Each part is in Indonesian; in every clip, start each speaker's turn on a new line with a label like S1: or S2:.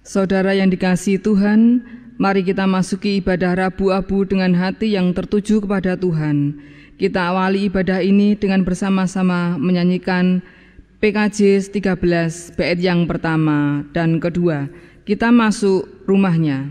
S1: Saudara yang dikasihi Tuhan, mari kita masuki ibadah Rabu Abu dengan hati yang tertuju kepada Tuhan. Kita awali ibadah ini dengan bersama-sama menyanyikan PKJ 13 bait yang pertama dan kedua. Kita masuk rumahnya.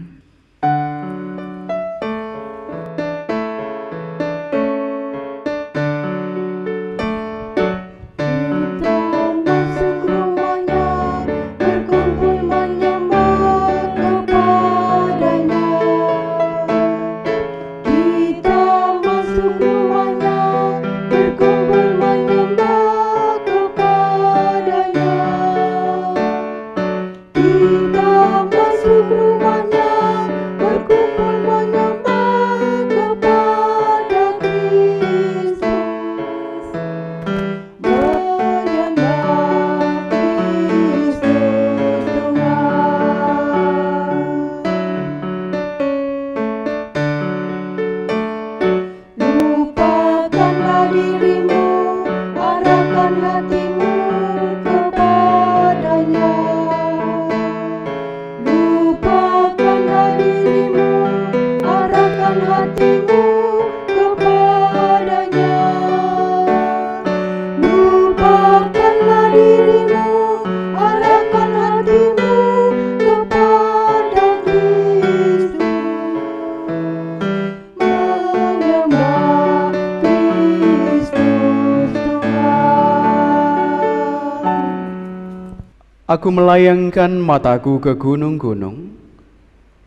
S2: Aku melayangkan mataku ke gunung-gunung,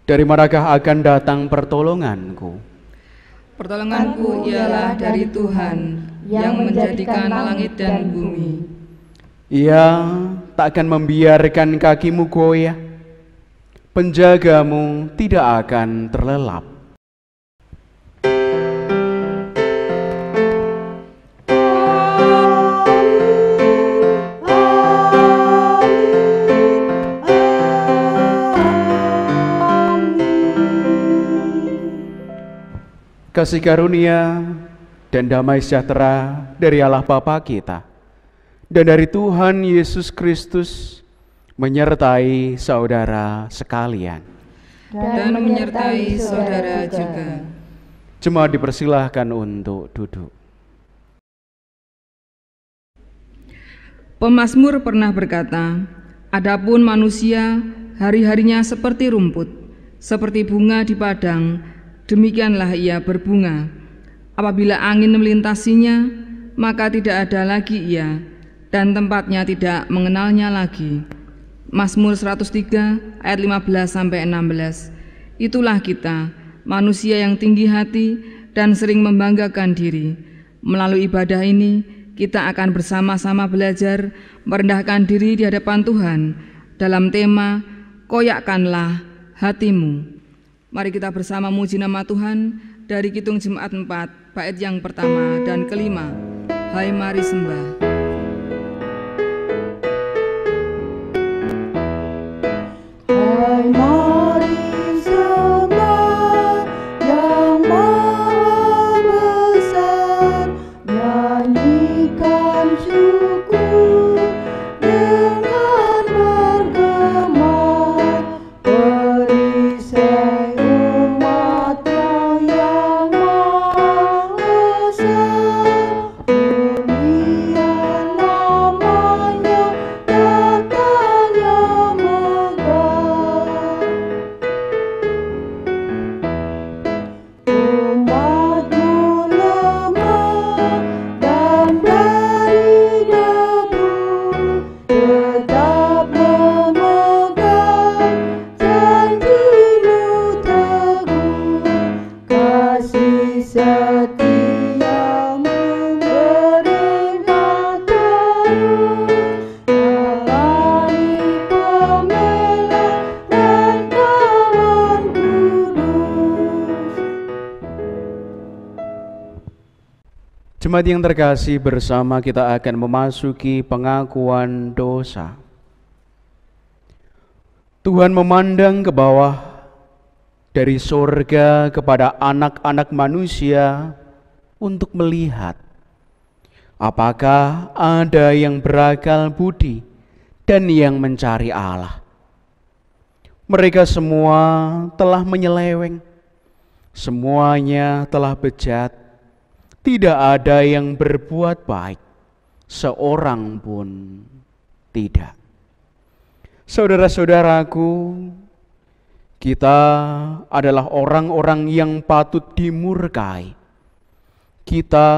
S2: dari manakah akan datang pertolonganku?
S1: Pertolonganku ialah dari Tuhan yang menjadikan langit dan bumi.
S2: Ia tak akan membiarkan kakimu goyah, penjagamu tidak akan terlelap. Kasih karunia dan damai sejahtera dari Allah Bapa kita dan dari Tuhan Yesus Kristus menyertai saudara sekalian.
S1: Dan menyertai saudara juga.
S2: Jemaat dipersilahkan untuk duduk.
S1: Pemazmur pernah berkata, "Adapun manusia hari-harinya seperti rumput, seperti bunga di padang, demikianlah ia berbunga. Apabila angin melintasinya, maka tidak ada lagi ia, dan tempatnya tidak mengenalnya lagi." Mazmur 103 ayat 15-16. Itulah kita, manusia yang tinggi hati dan sering membanggakan diri. Melalui ibadah ini, kita akan bersama-sama belajar merendahkan diri di hadapan Tuhan dalam tema "Koyakkanlah hatimu". Mari kita bersama muji nama Tuhan dari Kidung Jemaat 4, bait yang pertama dan kelima. Hai mari sembah.
S3: Hai mari sembah yang Maha Besar, nyanyikan syukur dengan bergema, perisai umat-Nya yang Maha Esa, mulia namanya, datanya megah. Umat-Mu lemah dan dari debu, tetap memegang janji-Mu teguh. Kasih setia-Mu beringat terus, jalani pembela dan kawan kudus.
S2: Jemaat yang terkasih, bersama kita akan memasuki pengakuan dosa. Tuhan memandang ke bawah dari surga kepada anak-anak manusia untuk melihat apakah ada yang berakal budi dan yang mencari Allah. Mereka semua telah menyeleweng, semuanya telah bejat, tidak ada yang berbuat baik, seorang pun tidak. Saudara-saudaraku, kita adalah orang-orang yang patut dimurkai. Kita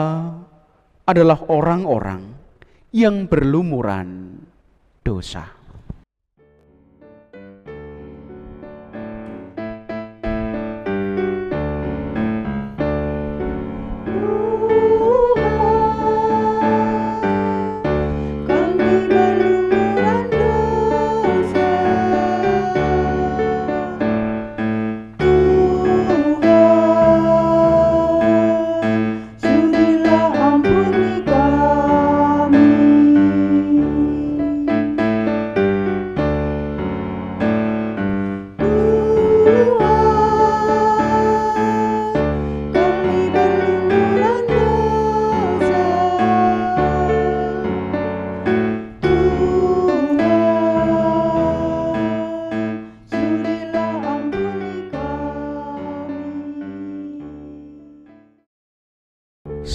S2: adalah orang-orang yang berlumuran dosa.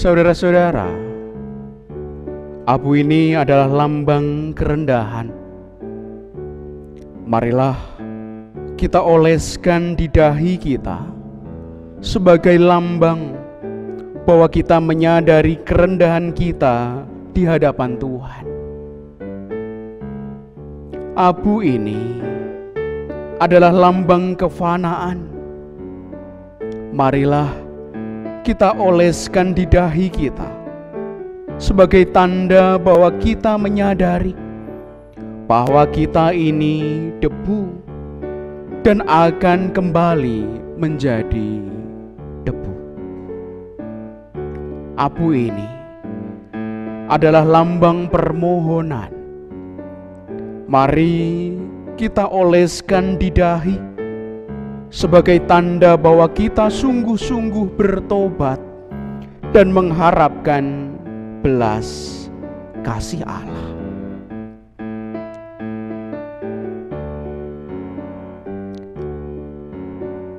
S2: Saudara-saudara, abu ini adalah lambang kerendahan. Marilah kita oleskan di dahi kita sebagai lambang bahwa kita menyadari kerendahan kita di hadapan Tuhan. Abu ini adalah lambang kefanaan. Marilah kita oleskan di dahi kita sebagai tanda bahwa kita menyadari bahwa kita ini debu dan akan kembali menjadi debu. Abu ini adalah lambang permohonan. Mari kita oleskan di dahi sebagai tanda bahwa kita sungguh-sungguh bertobat dan mengharapkan belas kasih Allah.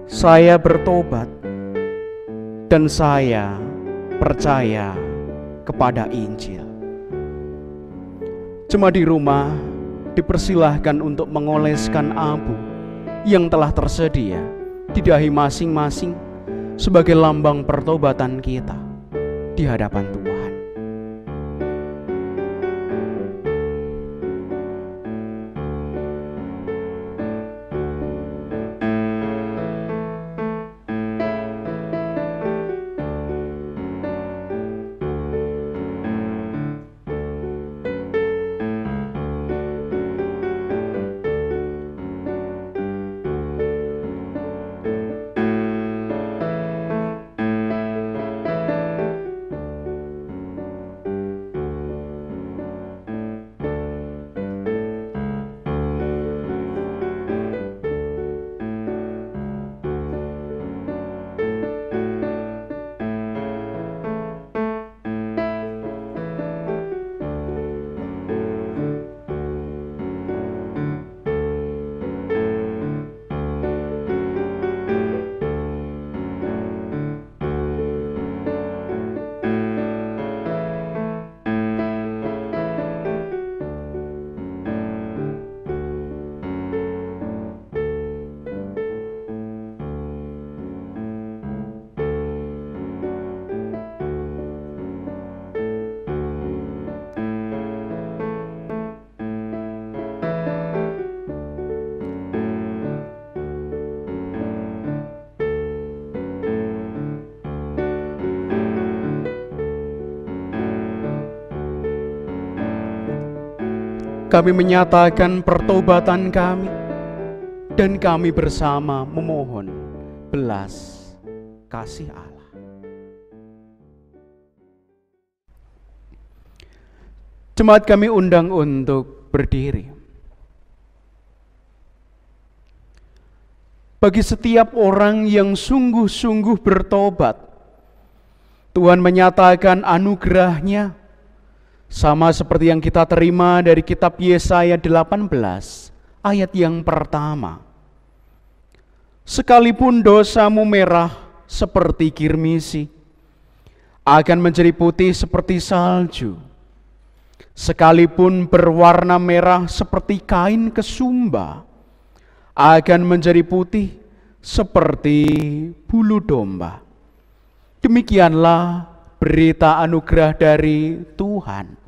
S2: Saya bertobat dan saya percaya kepada Injil. Jemaat di rumah dipersilahkan untuk mengoleskan abu yang telah tersedia di dahi masing-masing sebagai lambang pertobatan kita di hadapan Tuhan. Kami menyatakan pertobatan kami dan kami bersama memohon belas kasih Allah. Jemaat kami undang untuk berdiri. Bagi setiap orang yang sungguh-sungguh bertobat, Tuhan menyatakan anugerah-Nya sama seperti yang kita terima dari kitab Yesaya 18 ayat yang pertama. Sekalipun dosamu merah seperti kirmisi, akan menjadi putih seperti salju. Sekalipun berwarna merah seperti kain kesumba, akan menjadi putih seperti bulu domba. Demikianlah berita anugerah dari Tuhan.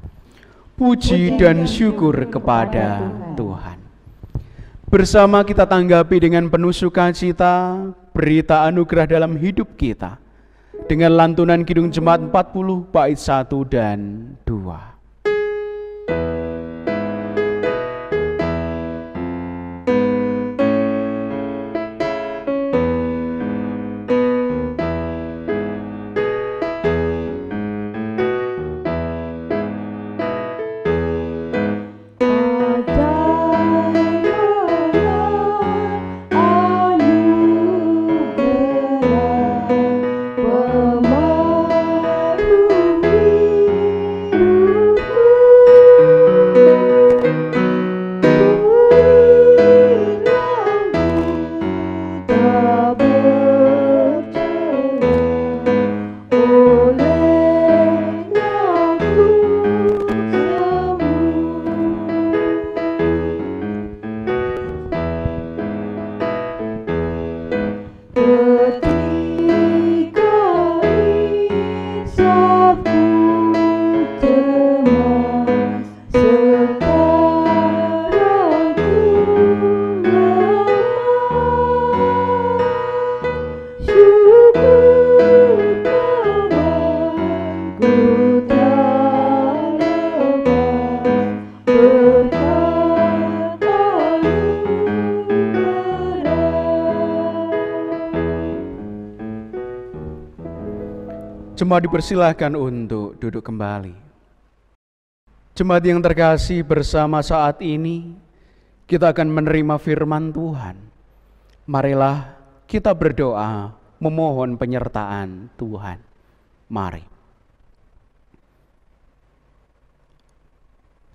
S2: Puji dan syukur kepada Tuhan. Bersama kita tanggapi dengan penuh sukacita berita anugerah dalam hidup kita dengan lantunan Kidung Jemaat 40 bait 1 dan 2. Jemaat dipersilahkan untuk duduk kembali. Jemaat yang terkasih, bersama saat ini kita akan menerima firman Tuhan. Marilah kita berdoa memohon penyertaan Tuhan. Mari.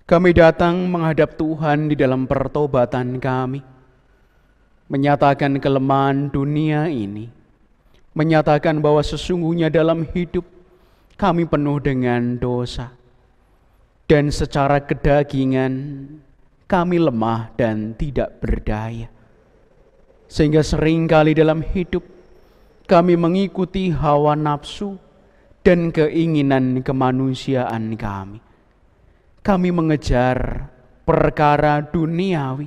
S2: Kami datang menghadap Tuhan di dalam pertobatan kami, menyatakan kelemahan dunia ini, menyatakan bahwa sesungguhnya dalam hidup kami penuh dengan dosa, dan secara kedagingan kami lemah dan tidak berdaya, sehingga seringkali dalam hidup kami mengikuti hawa nafsu dan keinginan kemanusiaan kami. Kami mengejar perkara duniawi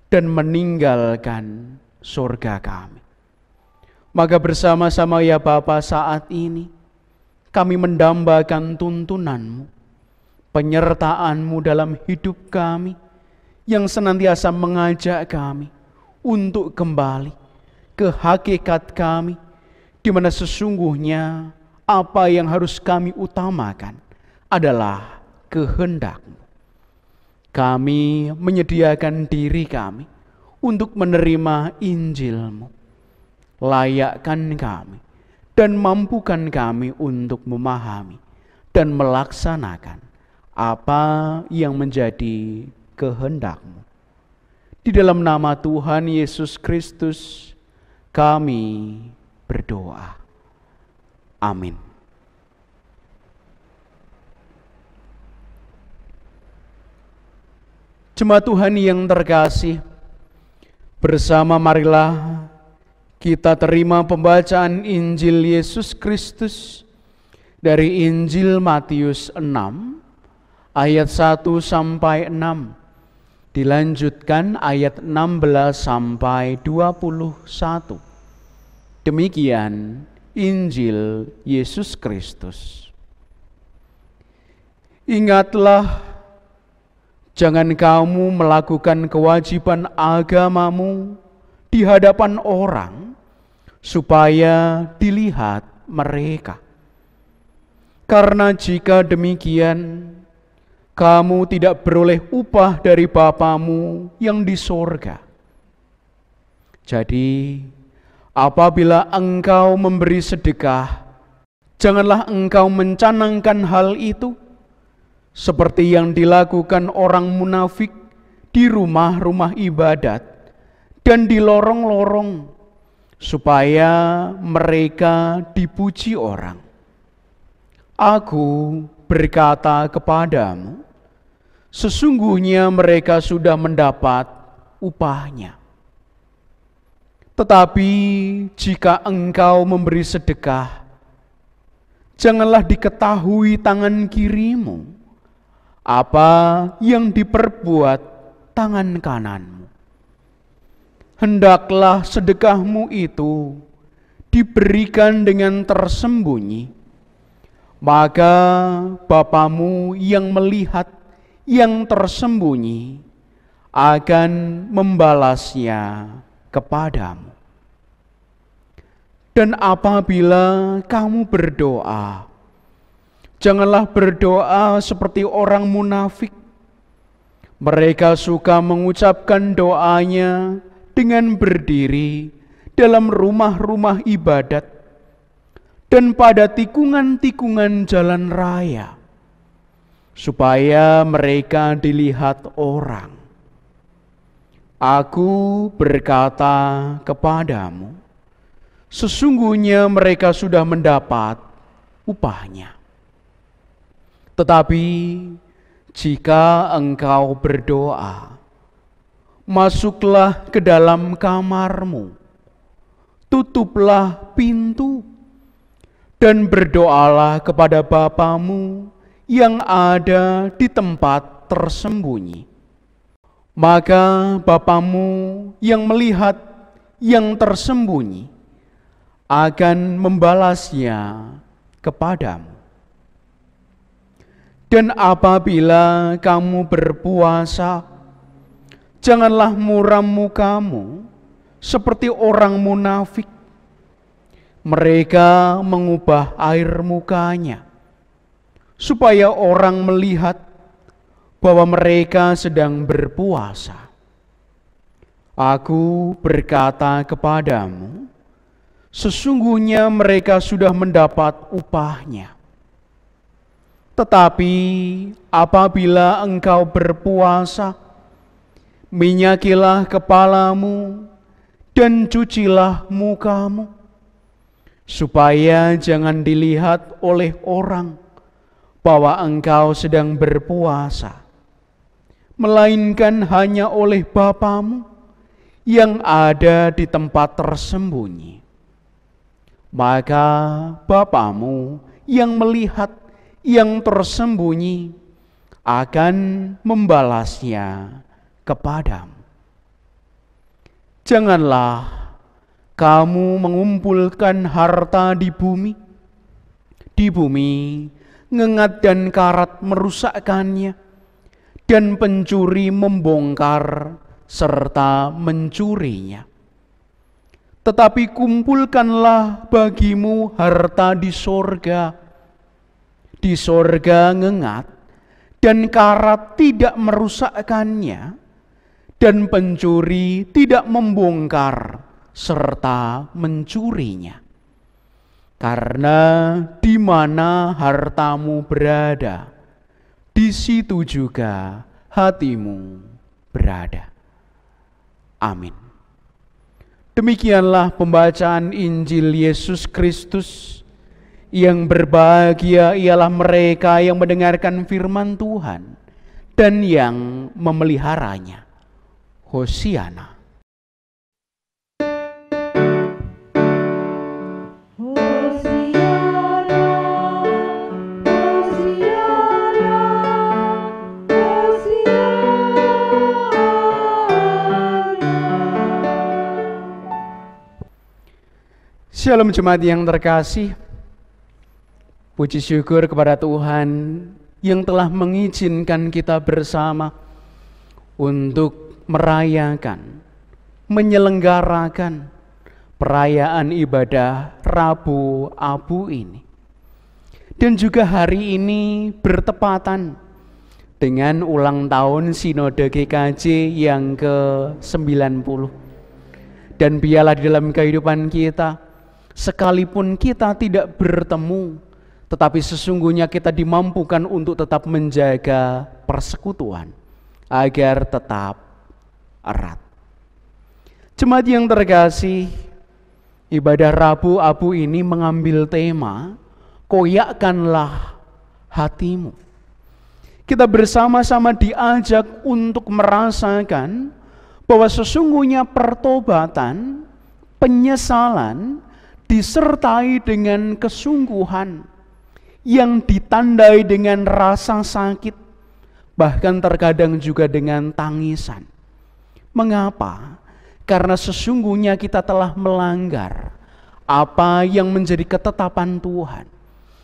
S2: dan meninggalkan surga kami. Maka bersama-sama ya Bapa, saat ini kami mendambakan tuntunan-Mu, penyertaan-Mu dalam hidup kami yang senantiasa mengajak kami untuk kembali ke hakikat kami, di mana sesungguhnya apa yang harus kami utamakan adalah kehendak-Mu. Kami menyediakan diri kami untuk menerima Injil-Mu. Layakkan kami dan mampukan kami untuk memahami dan melaksanakan apa yang menjadi kehendak-Mu. Di dalam nama Tuhan Yesus Kristus kami berdoa. Amin. Jemaat Tuhan yang terkasih, bersama marilah kita terima pembacaan Injil Yesus Kristus dari Injil Matius 6 ayat 1 sampai 6, dilanjutkan ayat 16 sampai 21. Demikian Injil Yesus Kristus. Ingatlah, jangan kamu melakukan kewajiban agamamu di hadapan orang, supaya dilihat mereka. Karena jika demikian, kamu tidak beroleh upah dari Bapamu yang di sorga. Jadi, apabila engkau memberi sedekah, janganlah engkau mencanangkan hal itu, seperti yang dilakukan orang munafik di rumah-rumah ibadat dan di lorong-lorong supaya mereka dipuji orang. Aku berkata kepadamu, sesungguhnya mereka sudah mendapat upahnya. Tetapi jika engkau memberi sedekah, janganlah diketahui tangan kirimu apa yang diperbuat tangan kananmu. Hendaklah sedekahmu itu diberikan dengan tersembunyi, maka Bapamu yang melihat yang tersembunyi akan membalasnya kepadamu. Dan apabila kamu berdoa, janganlah berdoa seperti orang munafik. Mereka suka mengucapkan doanya dengan berdiri dalam rumah-rumah ibadat dan pada tikungan-tikungan jalan raya, supaya mereka dilihat orang. Aku berkata kepadamu, sesungguhnya mereka sudah mendapat upahnya. Tetapi jika engkau berdoa, masuklah ke dalam kamarmu, tutuplah pintu, dan berdoalah kepada Bapamu yang ada di tempat tersembunyi. Maka Bapamu yang melihat yang tersembunyi akan membalasnya kepadamu. Dan apabila kamu berpuasa, janganlah muram mukamu seperti orang munafik. Mereka mengubah air mukanya supaya orang melihat bahwa mereka sedang berpuasa. Aku berkata kepadamu, sesungguhnya mereka sudah mendapat upahnya. Tetapi apabila engkau berpuasa, minyakilah kepalamu dan cucilah mukamu, supaya jangan dilihat oleh orang bahwa engkau sedang berpuasa, melainkan hanya oleh Bapamu yang ada di tempat tersembunyi. Maka Bapamu yang melihat yang tersembunyi akan membalasnya kepadamu. Janganlah kamu mengumpulkan harta di bumi. Di bumi ngengat dan karat merusakkannya, dan pencuri membongkar serta mencurinya. Tetapi kumpulkanlah bagimu harta di sorga. Di sorga ngengat dan karat tidak merusakkannya, dan pencuri tidak membongkar serta mencurinya. Karena di mana hartamu berada, di situ juga hatimu berada. Amin. Demikianlah pembacaan Injil Yesus Kristus. Yang berbahagia ialah mereka yang mendengarkan firman Tuhan dan yang memeliharanya. Hosiana. Shalom jemaat yang terkasih. Puji syukur kepada Tuhan yang telah mengizinkan kita bersama untuk merayakan, menyelenggarakan perayaan ibadah Rabu Abu ini. Dan juga hari ini bertepatan dengan ulang tahun Sinode GKJ yang ke-90. Dan biarlah di dalam kehidupan kita, sekalipun kita tidak bertemu, tetapi sesungguhnya kita dimampukan untuk tetap menjaga persekutuan agar tetap erat. Jemaat yang terkasih, Ibadah Rabu Abu ini mengambil tema koyakkanlah hatimu. Kita bersama-sama diajak untuk merasakan bahwa sesungguhnya pertobatan, penyesalan disertai dengan kesungguhan yang ditandai dengan rasa sakit, bahkan terkadang juga dengan tangisan. Mengapa? Karena sesungguhnya kita telah melanggar apa yang menjadi ketetapan Tuhan.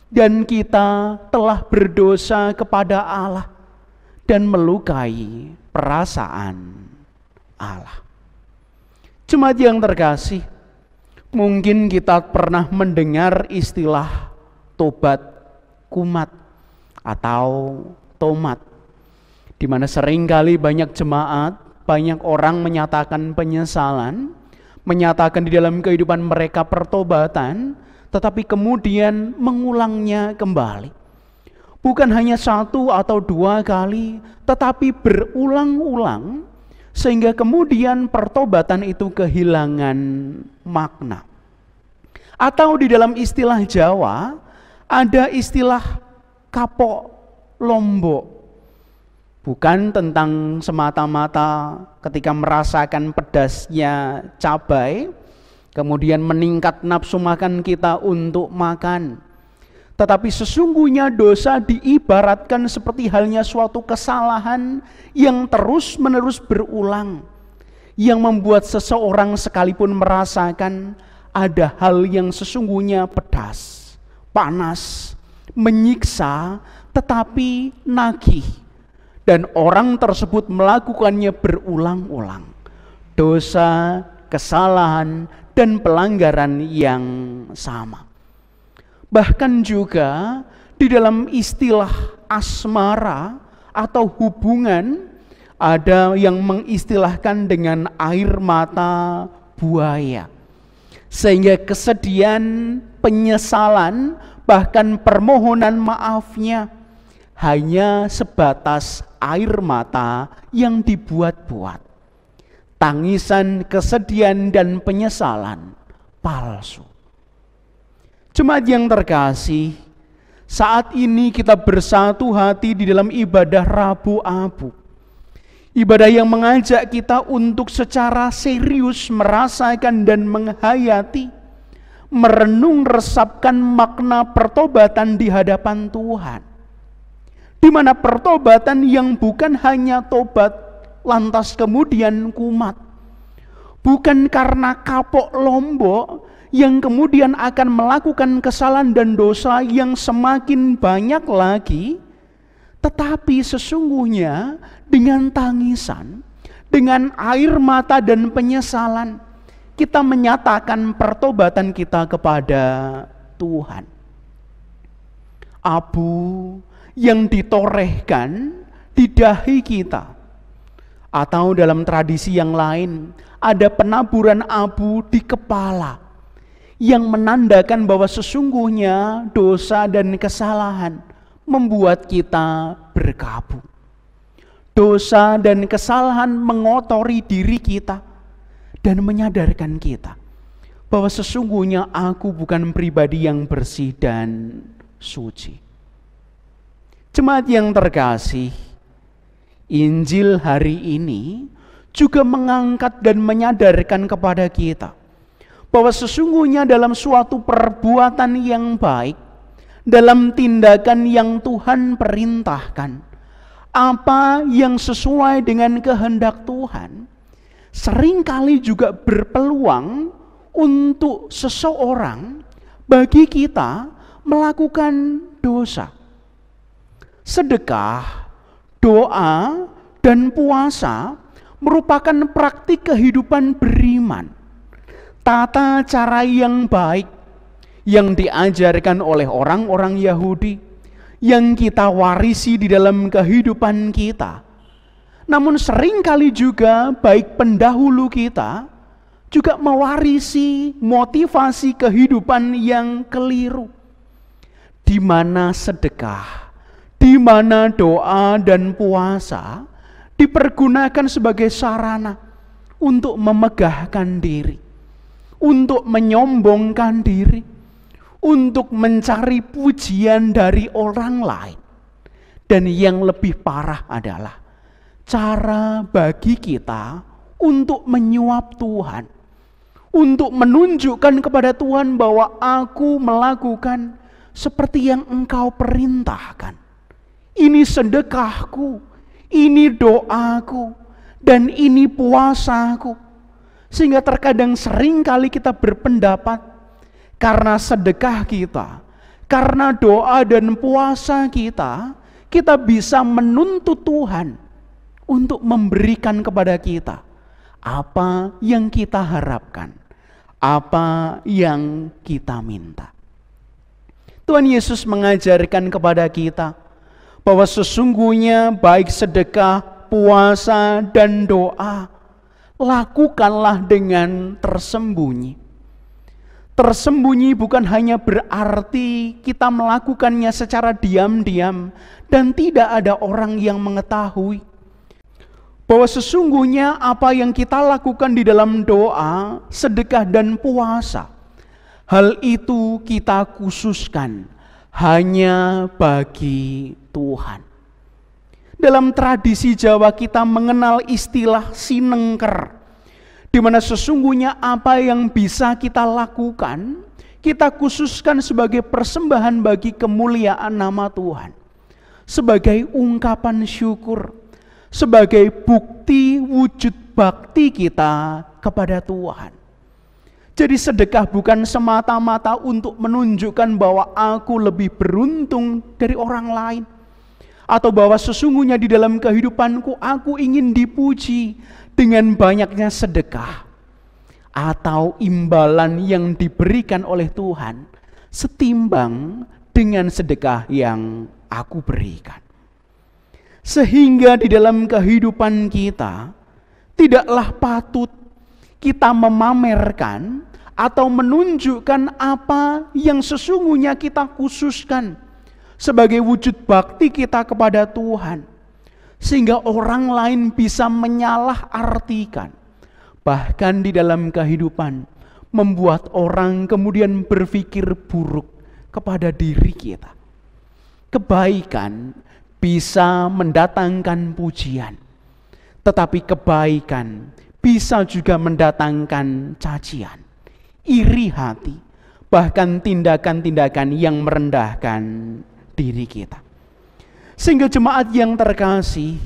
S2: Dan kita telah berdosa kepada Allah dan melukai perasaan Allah. Jemaat yang terkasih, mungkin kita pernah mendengar istilah tobat kumat atau tomat, di mana seringkali banyak jemaat, banyak orang menyatakan penyesalan, menyatakan di dalam kehidupan mereka pertobatan, tetapi kemudian mengulangnya kembali. Bukan hanya 1 atau 2 kali, tetapi berulang-ulang, sehingga kemudian pertobatan itu kehilangan makna. Atau di dalam istilah Jawa, ada istilah kapok lombok. Bukan tentang semata-mata ketika merasakan pedasnya cabai, kemudian meningkat nafsu makan kita untuk makan. Tetapi sesungguhnya dosa diibaratkan seperti halnya suatu kesalahan yang terus-menerus berulang, yang membuat seseorang sekalipun merasakan ada hal yang sesungguhnya pedas, panas, menyiksa, tetapi nagih. Dan orang tersebut melakukannya berulang-ulang. Dosa, kesalahan, dan pelanggaran yang sama. Bahkan juga di dalam istilah asmara atau hubungan, ada yang mengistilahkan dengan air mata buaya. Sehingga kesedihan, penyesalan, bahkan permohonan maafnya hanya sebatas air mata yang dibuat-buat. Tangisan, kesedihan, dan penyesalan palsu. Jemaat yang terkasih, saat ini kita bersatu hati di dalam ibadah Rabu Abu. Ibadah yang mengajak kita untuk secara serius merasakan dan menghayati, merenung resapkan makna pertobatan di hadapan Tuhan. Di mana pertobatan yang bukan hanya tobat lantas kemudian kumat, bukan karena kapok lombok yang kemudian akan melakukan kesalahan dan dosa yang semakin banyak lagi, tetapi sesungguhnya dengan tangisan, dengan air mata dan penyesalan, kita menyatakan pertobatan kita kepada Tuhan. Abu yang ditorehkan di dahi kita, atau dalam tradisi yang lain ada penaburan abu di kepala yang menandakan bahwa sesungguhnya dosa dan kesalahan membuat kita berkabung. Dosa dan kesalahan mengotori diri kita dan menyadarkan kita bahwa sesungguhnya aku bukan pribadi yang bersih dan suci. Jemaat yang terkasih, Injil hari ini juga mengangkat dan menyadarkan kepada kita bahwa sesungguhnya dalam suatu perbuatan yang baik, dalam tindakan yang Tuhan perintahkan, apa yang sesuai dengan kehendak Tuhan, seringkali juga berpeluang untuk seseorang, bagi kita melakukan dosa. Sedekah, doa, dan puasa merupakan praktik kehidupan beriman, tata cara yang baik yang diajarkan oleh orang-orang Yahudi, yang kita warisi di dalam kehidupan kita. Namun seringkali juga baik pendahulu kita juga mewarisi motivasi kehidupan yang keliru, di mana sedekah, di mana doa dan puasa dipergunakan sebagai sarana untuk memegahkan diri, untuk menyombongkan diri, untuk mencari pujian dari orang lain. Dan yang lebih parah adalah cara bagi kita untuk menyuap Tuhan, untuk menunjukkan kepada Tuhan bahwa aku melakukan seperti yang Engkau perintahkan. Ini sedekahku, ini doaku, dan ini puasaku. Sehingga terkadang sering kali kita berpendapat karena sedekah kita, karena doa dan puasa kita bisa menuntut Tuhan untuk memberikan kepada kita apa yang kita harapkan, apa yang kita minta. Tuhan Yesus mengajarkan kepada kita bahwa sesungguhnya baik sedekah, puasa, dan doa, lakukanlah dengan tersembunyi. Tersembunyi bukan hanya berarti kita melakukannya secara diam-diam dan tidak ada orang yang mengetahui. Bahwa sesungguhnya apa yang kita lakukan di dalam doa, sedekah, dan puasa, hal itu kita khususkan hanya bagi Tuhan. Dalam tradisi Jawa kita mengenal istilah sinengker, di mana sesungguhnya apa yang bisa kita lakukan, kita khususkan sebagai persembahan bagi kemuliaan nama Tuhan, sebagai ungkapan syukur, sebagai bukti wujud bakti kita kepada Tuhan. Jadi sedekah bukan semata-mata untuk menunjukkan bahwa aku lebih beruntung dari orang lain, atau bahwa sesungguhnya di dalam kehidupanku aku ingin dipuji dengan banyaknya sedekah, atau imbalan yang diberikan oleh Tuhan setimbang dengan sedekah yang aku berikan. Sehingga di dalam kehidupan kita tidaklah patut kita memamerkan atau menunjukkan apa yang sesungguhnya kita khususkan sebagai wujud bakti kita kepada Tuhan, sehingga orang lain bisa menyalahartikan, bahkan di dalam kehidupan membuat orang kemudian berpikir buruk kepada diri kita. Kebaikan bisa mendatangkan pujian, tetapi kebaikan bisa juga mendatangkan cacian, iri hati, bahkan tindakan-tindakan yang merendahkan diri kita. Sehingga jemaat yang terkasih,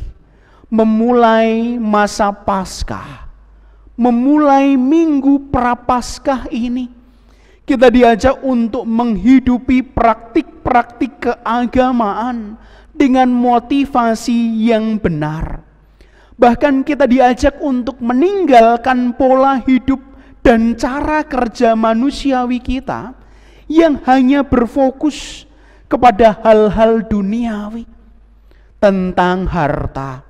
S2: memulai masa Paskah, memulai minggu Prapaskah ini, kita diajak untuk menghidupi praktik-praktik keagamaan dengan motivasi yang benar. Bahkan kita diajak untuk meninggalkan pola hidup dan cara kerja manusiawi kita yang hanya berfokus kepada hal-hal duniawi, tentang harta,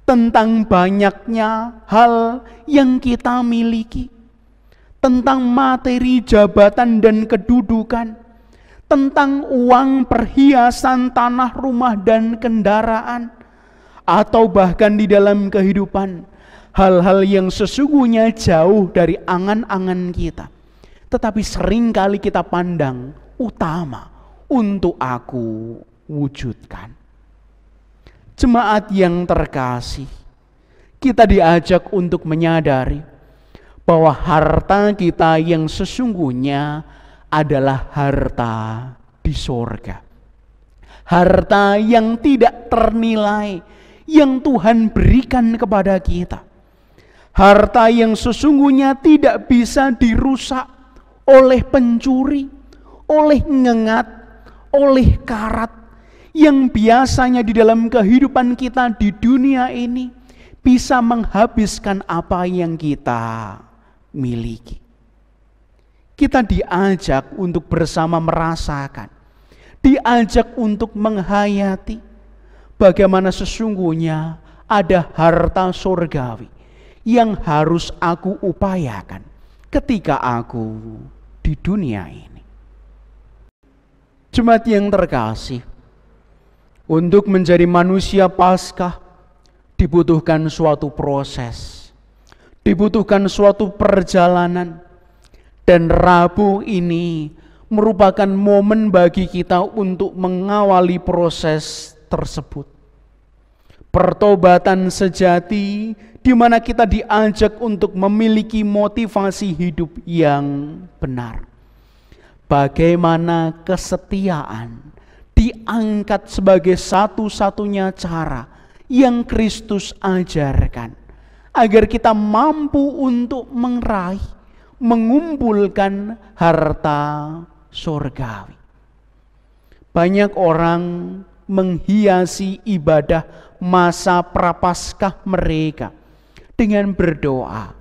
S2: tentang banyaknya hal yang kita miliki, tentang materi jabatan dan kedudukan, tentang uang, perhiasan, tanah, rumah, dan kendaraan, atau bahkan di dalam kehidupan hal-hal yang sesungguhnya jauh dari angan-angan kita, tetapi seringkali kita pandang utama untuk aku wujudkan. Jemaat yang terkasih, kita diajak untuk menyadari bahwa harta kita yang sesungguhnya adalah harta di sorga. Harta yang tidak ternilai yang Tuhan berikan kepada kita. Harta yang sesungguhnya tidak bisa dirusak oleh pencuri, oleh ngengat, oleh karat, yang biasanya di dalam kehidupan kita di dunia ini bisa menghabiskan apa yang kita miliki. Kita diajak untuk bersama merasakan, diajak untuk menghayati bagaimana sesungguhnya ada harta surgawi yang harus aku upayakan ketika aku di dunia ini. Jemaat yang terkasih, untuk menjadi manusia Paskah dibutuhkan suatu proses, dibutuhkan suatu perjalanan, Dan Rabu ini merupakan momen bagi kita untuk mengawali proses tersebut. Pertobatan sejati di mana kita diajak untuk memiliki motivasi hidup yang benar. Bagaimana kesetiaan diangkat sebagai satu-satunya cara yang Kristus ajarkan agar kita mampu untuk meraih, mengumpulkan harta surgawi. Banyak orang menghiasi ibadah masa prapaskah mereka dengan berdoa,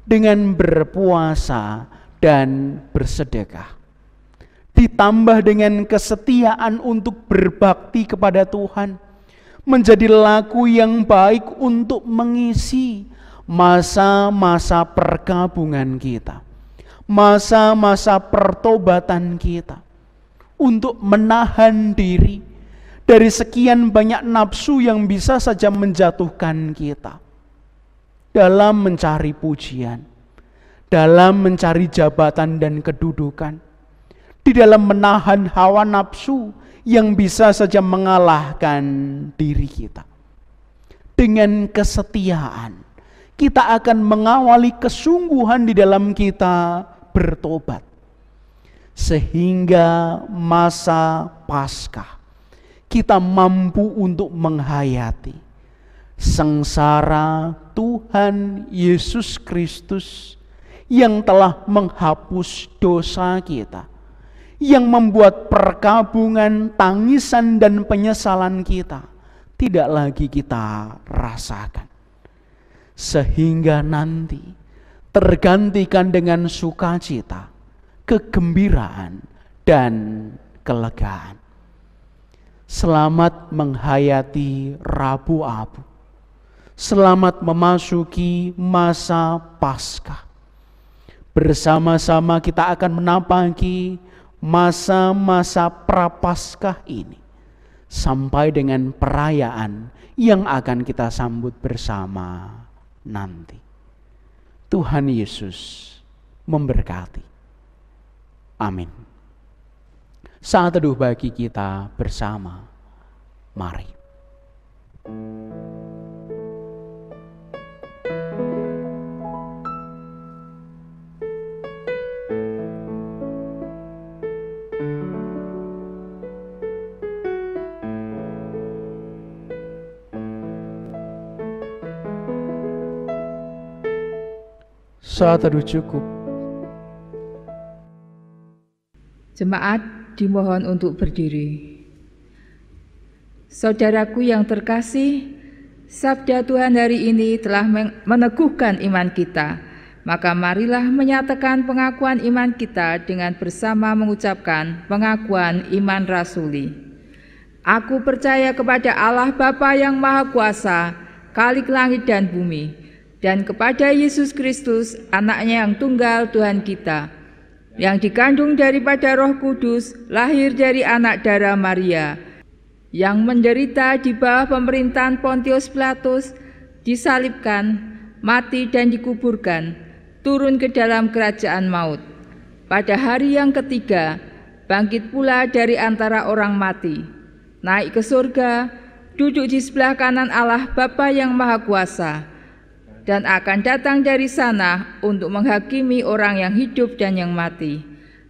S2: dengan berpuasa dan bersedekah. Ditambah dengan kesetiaan untuk berbakti kepada Tuhan, menjadi laku yang baik untuk mengisi masa-masa perkabungan kita, masa-masa pertobatan kita, untuk menahan diri dari sekian banyak nafsu yang bisa saja menjatuhkan kita dalam mencari pujian, dalam mencari jabatan dan kedudukan, di dalam menahan hawa nafsu yang bisa saja mengalahkan diri kita. Dengan kesetiaan kita akan mengawali kesungguhan di dalam kita bertobat, sehingga masa Paskah kita mampu untuk menghayati sengsara Tuhan Yesus Kristus yang telah menghapus dosa kita, yang membuat perkabungan, tangisan dan penyesalan kita tidak lagi kita rasakan. Sehingga nanti tergantikan dengan sukacita, kegembiraan dan kelegaan. Selamat menghayati Rabu Abu. Selamat memasuki masa Paskah. Bersama-sama kita akan menapaki masa-masa prapaskah ini sampai dengan perayaan yang akan kita sambut bersama nanti. Tuhan Yesus memberkati. Amin. Saat teduh bagi kita bersama. Mari. Saat teduh cukup.
S1: Jemaat dimohon untuk berdiri. Saudaraku yang terkasih, sabda Tuhan hari ini telah meneguhkan iman kita. Maka marilah menyatakan pengakuan iman kita dengan bersama mengucapkan pengakuan iman rasuli. Aku percaya kepada Allah Bapa yang Maha Kuasa, Khalik langit dan bumi, dan kepada Yesus Kristus, Anaknya yang tunggal Tuhan kita, yang dikandung daripada Roh Kudus, lahir dari anak darah Maria, yang menderita di bawah pemerintahan Pontius Pilatus, disalibkan, mati dan dikuburkan, turun ke dalam kerajaan maut. Pada hari yang ketiga, bangkit pula dari antara orang mati, naik ke surga, duduk di sebelah kanan Allah Bapa yang Maha Kuasa, dan akan datang dari sana untuk menghakimi orang yang hidup dan yang mati.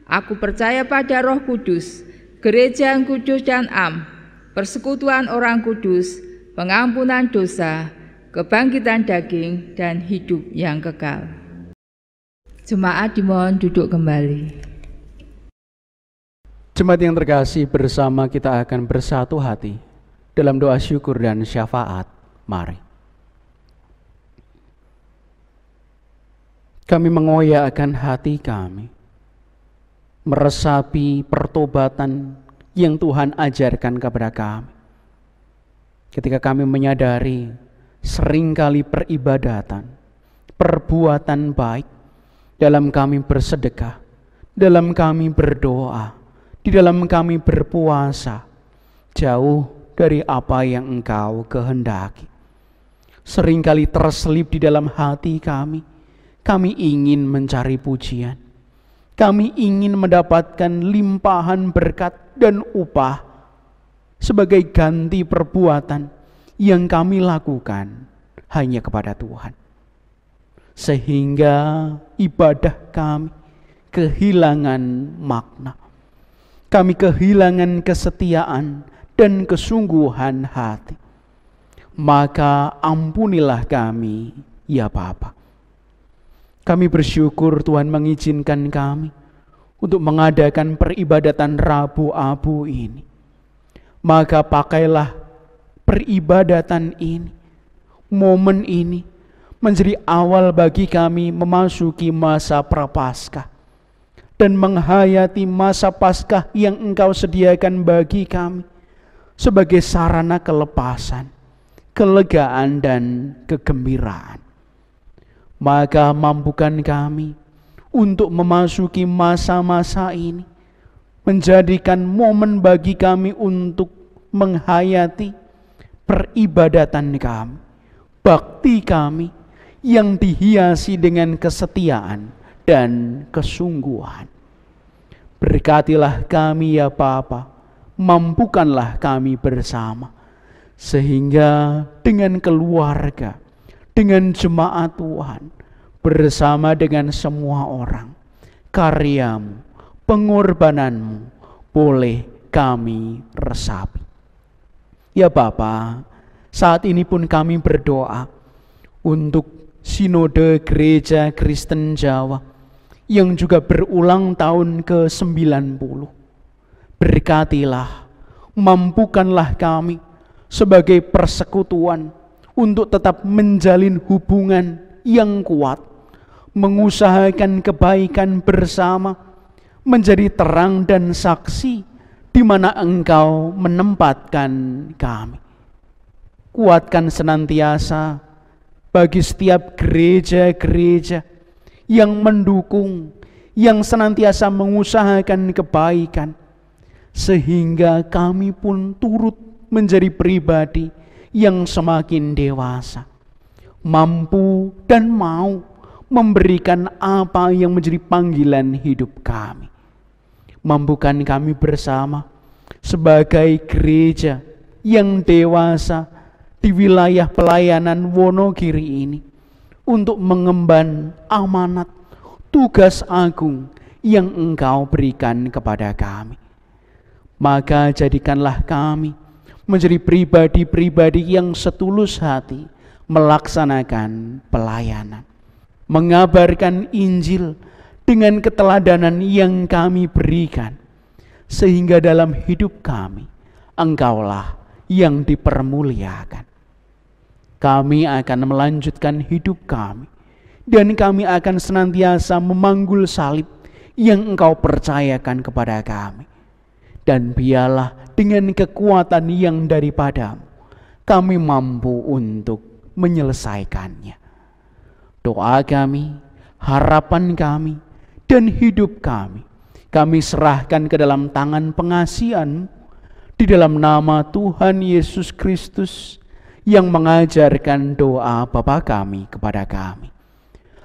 S1: Aku percaya pada Roh Kudus, gereja yang kudus dan am, persekutuan orang kudus, pengampunan dosa, kebangkitan daging, dan hidup yang kekal. Jemaat dimohon duduk kembali.
S2: Jemaat yang terkasih, bersama kita akan bersatu hati dalam doa syukur dan syafaat. Mari. Kami mengoyakkan hati kami, meresapi pertobatan yang Tuhan ajarkan kepada kami. Ketika kami menyadari seringkali peribadatan, perbuatan baik, dalam kami bersedekah, dalam kami berdoa, di dalam kami berpuasa, jauh dari apa yang Engkau kehendaki. Seringkali terselip di dalam hati kami ingin mencari pujian, Kami ingin mendapatkan limpahan berkat dan upah sebagai ganti perbuatan yang kami lakukan hanya kepada Tuhan. Sehingga ibadah kami kehilangan makna. Kami kehilangan kesetiaan dan kesungguhan hati. Maka ampunilah kami, ya Bapa. Kami bersyukur Tuhan mengizinkan kami untuk mengadakan peribadatan Rabu Abu ini. Maka pakailah peribadatan ini, momen ini, menjadi awal bagi kami memasuki masa Prapaskah dan menghayati masa Paskah yang Engkau sediakan bagi kami sebagai sarana kelepasan, kelegaan dan kegembiraan. Maka mampukan kami untuk memasuki masa-masa ini, menjadikan momen bagi kami untuk menghayati peribadatan kami, bakti kami yang dihiasi dengan kesetiaan dan kesungguhan. Berkatilah kami ya Bapa, mampukanlah kami bersama, sehingga dengan keluarga, dengan jemaat Tuhan, bersama dengan semua orang, karyamu, pengorbananmu boleh kami resapi. Ya Bapa, saat ini pun kami berdoa untuk Sinode Gereja Kristen Jawa yang juga berulang tahun ke-90. Berkatilah, mampukanlah kami sebagai persekutuan untuk tetap menjalin hubungan yang kuat, mengusahakan kebaikan bersama, menjadi terang dan saksi di mana Engkau menempatkan kami. Kuatkan senantiasa bagi setiap gereja-gereja yang mendukung, yang senantiasa mengusahakan kebaikan, sehingga kami pun turut menjadi pribadi yang semakin dewasa, mampu dan mau memberikan apa yang menjadi panggilan hidup kami. Mampukan kami bersama sebagai gereja yang dewasa di wilayah pelayanan Wonogiri ini untuk mengemban amanat tugas agung yang Engkau berikan kepada kami. Maka jadikanlah kami menjadi pribadi-pribadi yang setulus hati melaksanakan pelayanan, mengabarkan Injil dengan keteladanan yang kami berikan, sehingga dalam hidup kami Engkaulah yang dipermuliakan. Kami akan melanjutkan hidup kami, dan kami akan senantiasa memanggul salib yang Engkau percayakan kepada kami. Dan biarlah dengan kekuatan yang daripadamu, kami mampu untuk menyelesaikannya. Doa kami, harapan kami, dan hidup kami serahkan ke dalam tangan pengasihan-Mu, di dalam nama Tuhan Yesus Kristus yang mengajarkan doa Bapa kami kepada kami.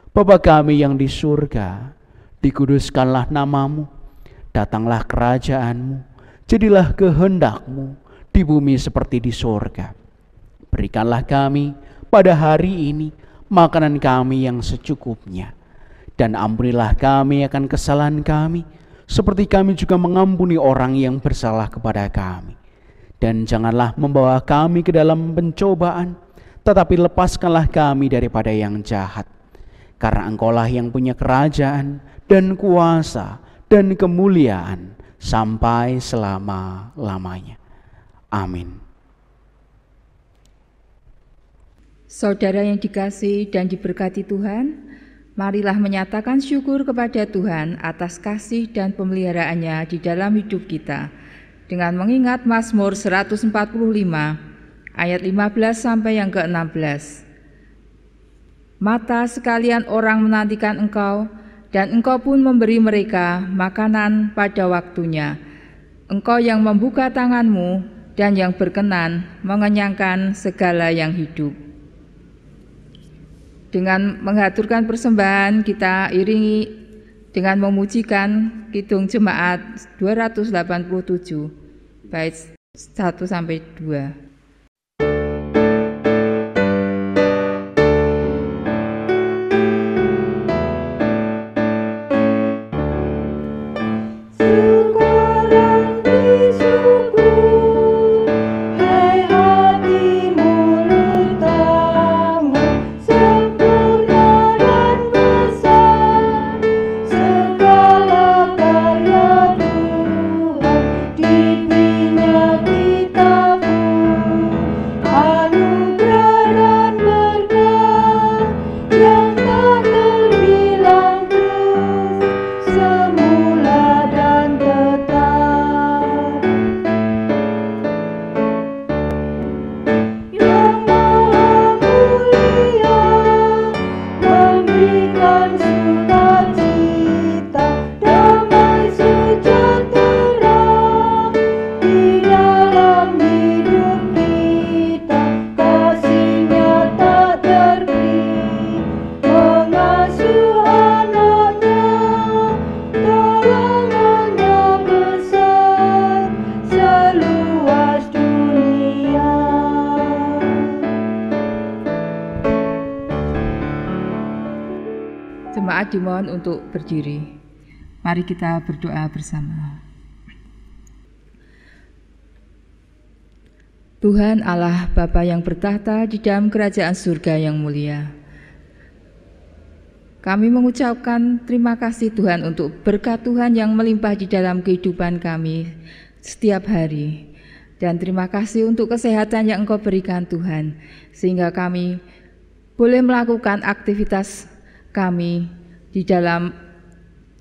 S2: Bapa kami yang di surga, dikuduskanlah nama-Mu, datanglah kerajaan-Mu, jadilah kehendak-Mu di bumi seperti di surga. Berikanlah kami pada hari ini makanan kami yang secukupnya, dan ampunilah kami akan kesalahan kami, seperti kami juga mengampuni orang yang bersalah kepada kami. Dan janganlah membawa kami ke dalam pencobaan, tetapi lepaskanlah kami daripada yang jahat. Karena Engkaulah yang punya kerajaan dan kuasa dan kemuliaan sampai selama-lamanya. Amin.
S4: Saudara yang dikasihi dan diberkati Tuhan, marilah menyatakan syukur kepada Tuhan atas kasih dan pemeliharaannya di dalam hidup kita, dengan mengingat Mazmur 145 ayat 15 sampai yang ke-16. Mata sekalian orang menantikan Engkau, dan Engkau pun memberi mereka makanan pada waktunya. Engkau yang membuka tangan-Mu dan yang berkenan mengenyangkan segala yang hidup. Dengan mengaturkan persembahan, kita iringi dengan memujikan Kidung Jemaat 287 bait 1 sampai 2.
S3: Sekarang disyukur, hai hati mulutamu, sempurna dan besar, segala karya Tuhan, diberinya kita pun, anugerah dan berkah, yang tak terbilang terus, semula dan tetap. Yang Maha Mulia memberikan sukacita, damai sejahtera di dalam hidup kita. Kasih-Nya tak terhenti, mengasuh anak-Nya, tolongannya besar seluas dunia.
S4: Jemaat dimohon untuk berdiri. Mari kita berdoa bersama. Tuhan Allah Bapa yang bertahta di dalam kerajaan surga yang mulia, kami mengucapkan terima kasih Tuhan untuk berkat Tuhan yang melimpah di dalam kehidupan kami setiap hari. Dan terima kasih untuk kesehatan yang Engkau berikan Tuhan, sehingga kami boleh melakukan aktivitas kami di dalam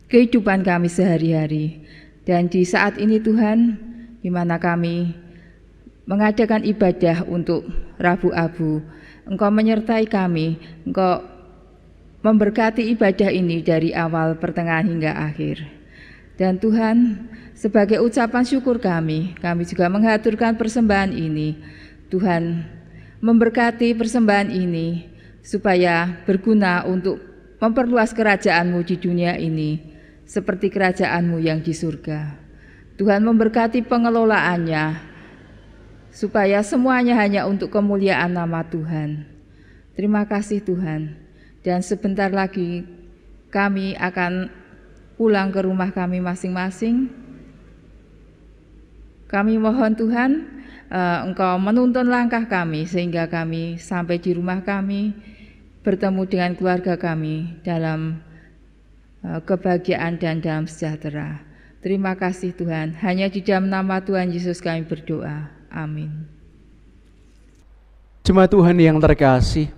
S4: kehidupan kami sehari-hari. Dan di saat ini Tuhan, di mana kami mengadakan ibadah untuk Rabu Abu, Engkau menyertai kami, Engkau memberkati ibadah ini dari awal, pertengahan hingga akhir. Dan Tuhan, sebagai ucapan syukur kami juga mengaturkan persembahan ini. Tuhan, memberkati persembahan ini supaya berguna untuk memperluas kerajaan-Mu di dunia ini, seperti kerajaan-Mu yang di surga. Tuhan, memberkati pengelolaannya, supaya semuanya hanya untuk kemuliaan nama Tuhan. Terima kasih Tuhan. Dan sebentar lagi kami akan pulang ke rumah kami masing-masing. Kami mohon Tuhan, Engkau menuntun langkah kami, sehingga kami sampai di rumah kami, bertemu dengan keluarga kami dalam kebahagiaan dan dalam sejahtera. Terima kasih Tuhan. Hanya di dalam nama Tuhan Yesus kami berdoa. Amin.
S2: Jemaat Tuhan yang terkasih,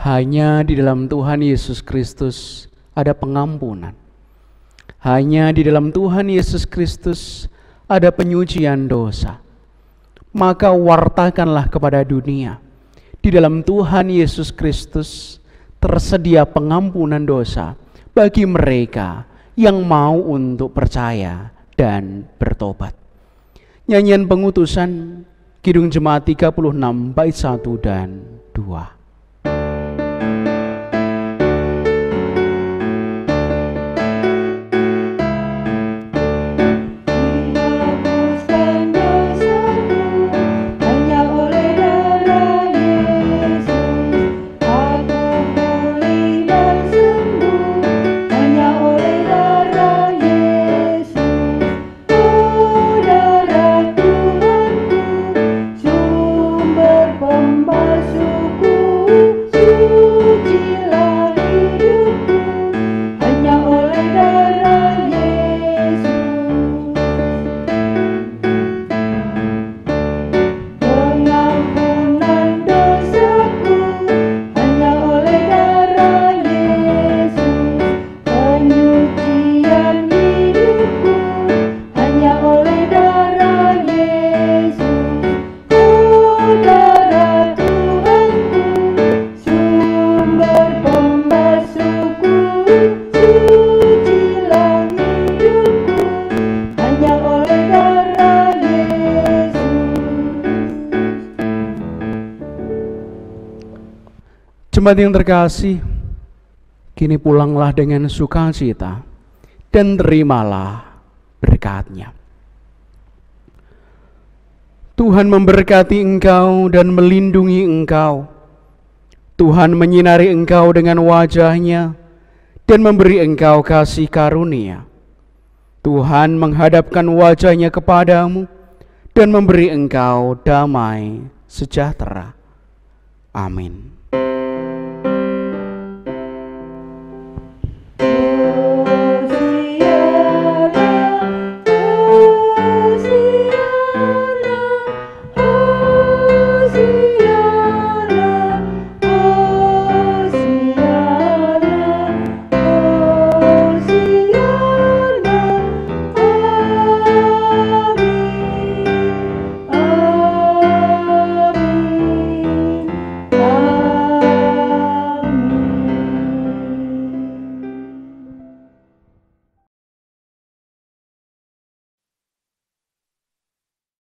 S2: hanya di dalam Tuhan Yesus Kristus ada pengampunan. Hanya di dalam Tuhan Yesus Kristus ada penyucian dosa. Maka wartakanlah kepada dunia, di dalam Tuhan Yesus Kristus tersedia pengampunan dosa bagi mereka yang mau untuk percaya dan bertobat. Nyanyian pengutusan Kidung Jemaat 36 bait 1 dan 2. Jemaat yang terkasih, Kini pulanglah dengan sukacita dan terimalah berkat-Nya. Tuhan memberkati engkau dan melindungi engkau. Tuhan menyinari engkau dengan wajah-Nya dan memberi engkau kasih karunia. Tuhan menghadapkan wajah-Nya kepadamu dan memberi engkau damai sejahtera. Amin.